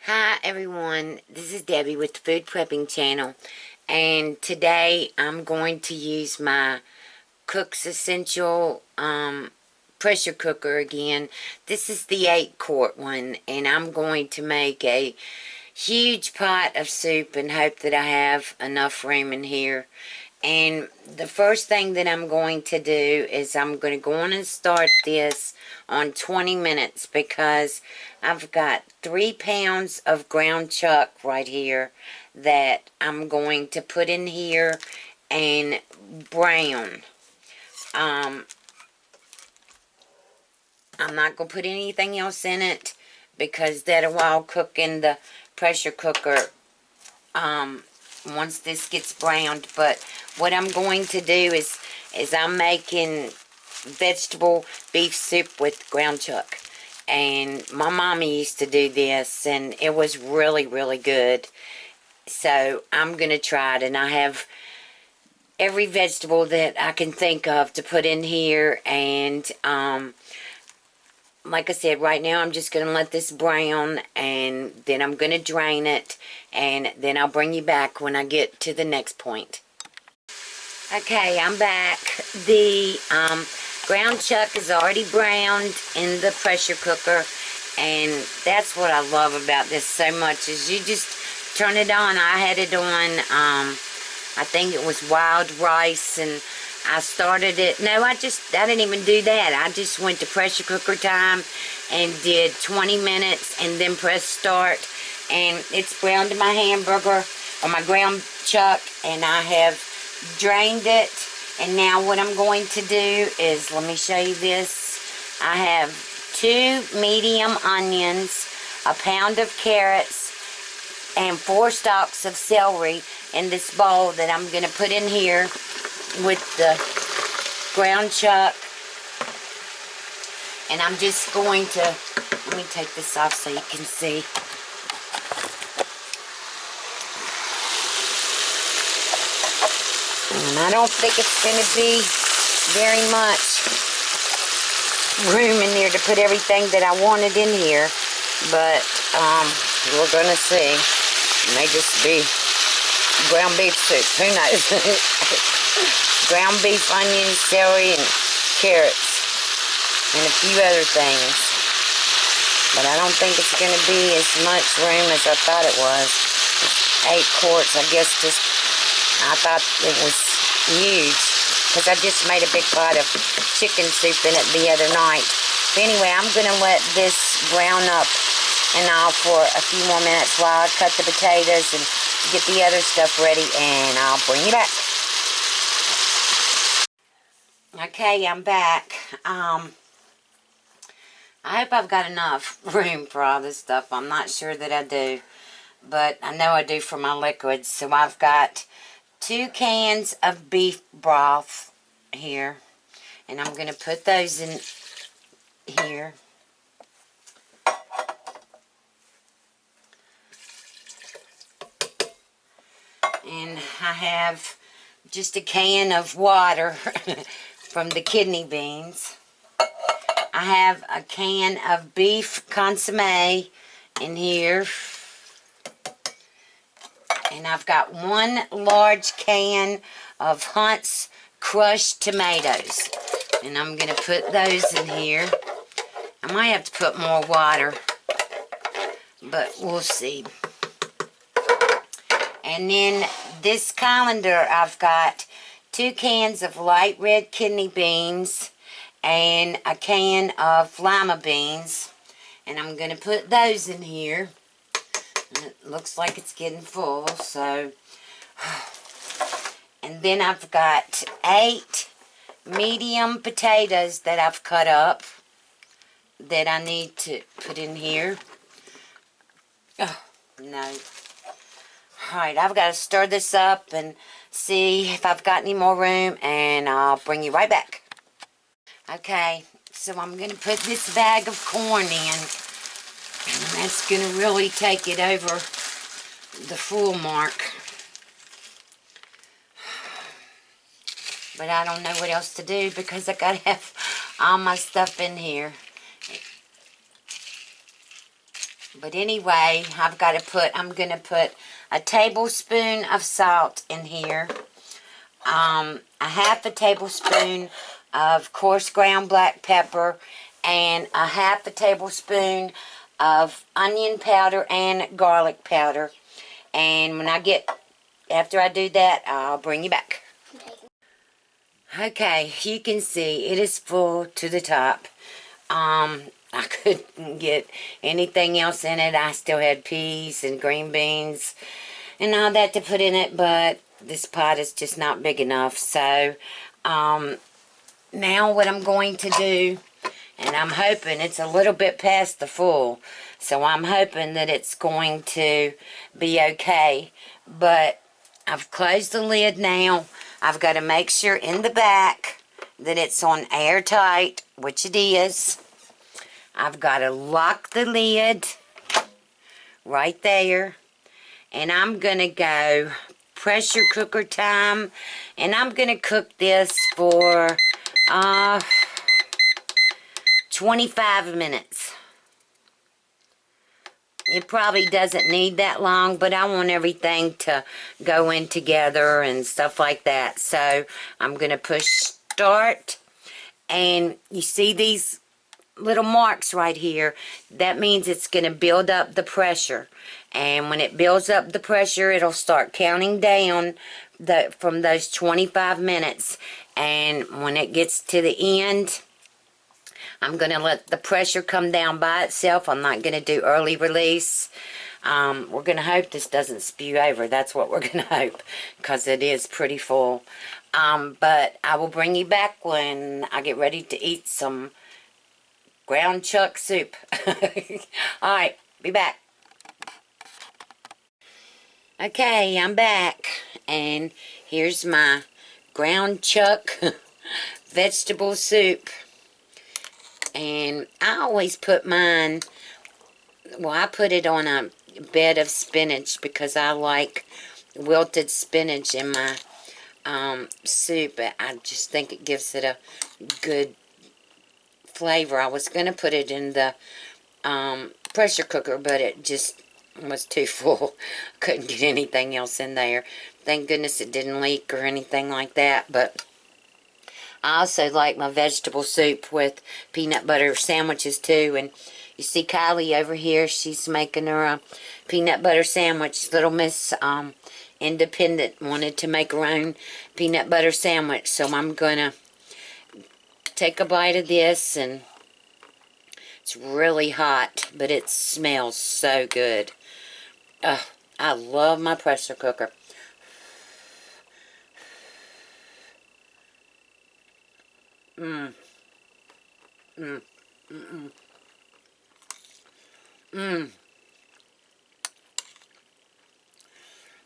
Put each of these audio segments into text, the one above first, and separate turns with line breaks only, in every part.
Hi everyone, this is Debbie with the Food Prepping channel, and today I'm going to use my Cook's Essential pressure cooker again. This is the 8-quart one, and I'm going to make a huge pot of soup and hope that I have enough room in here. And the first thing that I'm going to do is I'm going to go on and start this on 20 minutes because I've got 3 pounds of ground chuck right here that I'm going to put in here and brown. I'm not going to put anything else in it because that'll all cook in the pressure cooker once this gets browned. But what I'm going to do is I'm making vegetable beef soup with ground chuck, and my mommy used to do this and it was really good. So I'm gonna try it, and I have every vegetable that I can think of to put in here. And like I said, right now I'm just going to let this brown, and then I'm going to drain it, and then I'll bring you back when I get to the next point. Okay, I'm back. The ground chuck is already browned in the pressure cooker, and that's what I love about this so much, is you just turn it on. I had it on, I think it was wild rice, and I started it. No, I didn't even do that. I just went to pressure cooker time and did 20 minutes and then pressed start. And it's browned my hamburger, or my ground chuck, and I have drained it. And now what I'm going to do is, let me show you this. I have 2 medium onions, a pound of carrots, and 4 stalks of celery in this bowl that I'm going to put in here with the ground chuck. And I'm just going to, let me take this off so you can see. And I don't think it's going to be very much room in there to put everything that I wanted in here, but we're going to see. It may just be ground beef soup, who knows. Ground beef, onions, celery, and carrots, and a few other things. But I don't think it's going to be as much room as I thought it was. 8 quarts, I guess I thought it was huge, because I just made a big pot of chicken soup in it the other night. But anyway, I'm going to let this brown up and all for a few more minutes while I cut the potatoes and get the other stuff ready, and I'll bring you back. Okay, I'm back. I hope I've got enough room for all this stuff. I'm not sure that I do, but I know I do for my liquids. So I've got 2 cans of beef broth here, and I'm going to put those in here. And I have just a can of water from the kidney beans. I have a can of beef consomme in here. And I've got 1 large can of Hunt's crushed tomatoes. And I'm going to put those in here. I might have to put more water, but we'll see. And then this colander, I've got 2 cans of light red kidney beans and a can of lima beans. And I'm going to put those in here. And it looks like it's getting full, so. And then I've got 8 medium potatoes that I've cut up that I need to put in here. Oh, no. Alright, I've got to stir this up and see if I've got any more room, and I'll bring you right back. Okay, so I'm going to put this bag of corn in, and that's going to really take it over the full mark. But I don't know what else to do because I got to have all my stuff in here. But anyway, I'm going to put a tablespoon of salt in here. A half a tablespoon of coarse ground black pepper. And a half a tablespoon of onion powder and garlic powder. And after I do that, I'll bring you back. Okay, you can see it is full to the top. I couldn't get anything else in it. I still had peas and green beans and all that to put in it, but this pot is just not big enough. So, now what I'm going to do, and I'm hoping it's a little bit past the full, so I'm hoping that it's going to be okay. But I've closed the lid now. I've got to make sure in the back that it's on airtight, which it is. I've got to lock the lid right there. And I'm going to go pressure cooker time. And I'm going to cook this for 25 minutes. It probably doesn't need that long, but I want everything to go in together and stuff like that. So I'm going to push start. And you see these little marks right here? That means it's going to build up the pressure. And when it builds up the pressure, it'll start counting down from those 25 minutes. And when it gets to the end, I'm going to let the pressure come down by itself. I'm not going to do early release. We're going to hope this doesn't spew over. That's what we're going to hope, because it is pretty full. But I will bring you back when I get ready to eat some ground chuck soup. Alright, be back. Okay, I'm back. And here's my ground chuck vegetable soup. And I always put mine, I put it on a bed of spinach because I like wilted spinach in my soup. I just think it gives it a good flavor. I was going to put it in the pressure cooker, but it just was too full. Couldn't get anything else in there. Thank goodness it didn't leak or anything like that. But I also like my vegetable soup with peanut butter sandwiches too. And you see Kylie over here, she's making her a peanut butter sandwich. Little Miss Independent wanted to make her own peanut butter sandwich, so I'm going to take a bite of this. And it's really hot, but it smells so good. I love my pressure cooker.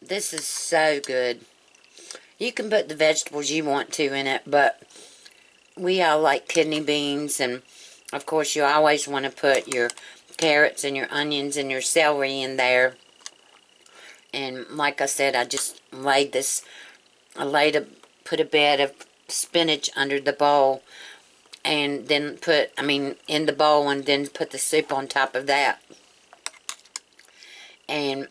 This is so good. You can put the vegetables you want to in it, but we all like kidney beans, and of course you always want to put your carrots and your onions and your celery in there. And like I said, I just laid this, put a bed of spinach under the bowl, and then in the bowl, and then put the soup on top of that. And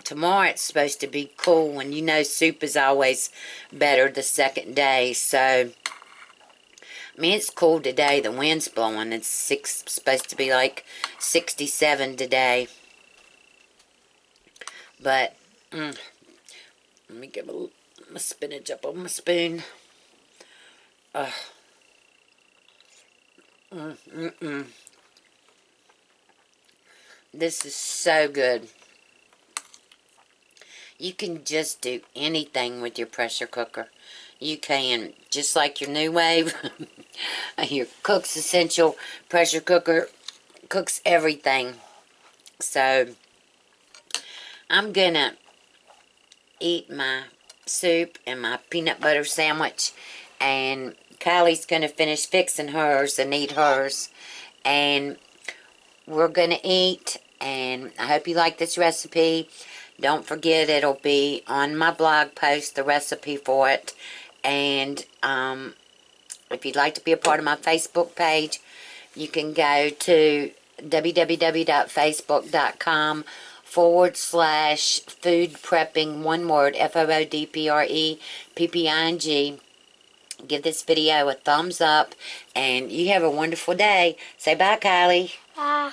tomorrow it's supposed to be cool, and you know soup is always better the second day. So it's cool today. The wind's blowing. It's supposed to be like 67 today. But let me get my spinach up on my spoon. This is so good. You can just do anything with your pressure cooker. You can, just like your New Wave, your Cook's Essential pressure cooker cooks everything. So I'm gonna eat my soup and my peanut butter sandwich, and Kylie's gonna finish fixing hers and eat hers, and we're gonna eat. And I hope you like this recipe. Don't forget, it'll be on my blog post, the recipe for it. And if you'd like to be a part of my Facebook page, you can go to www.facebook.com/food prepping, one word, FoodPrepping. Give this video a thumbs up, and you have a wonderful day. Say bye, Kylie.
Bye.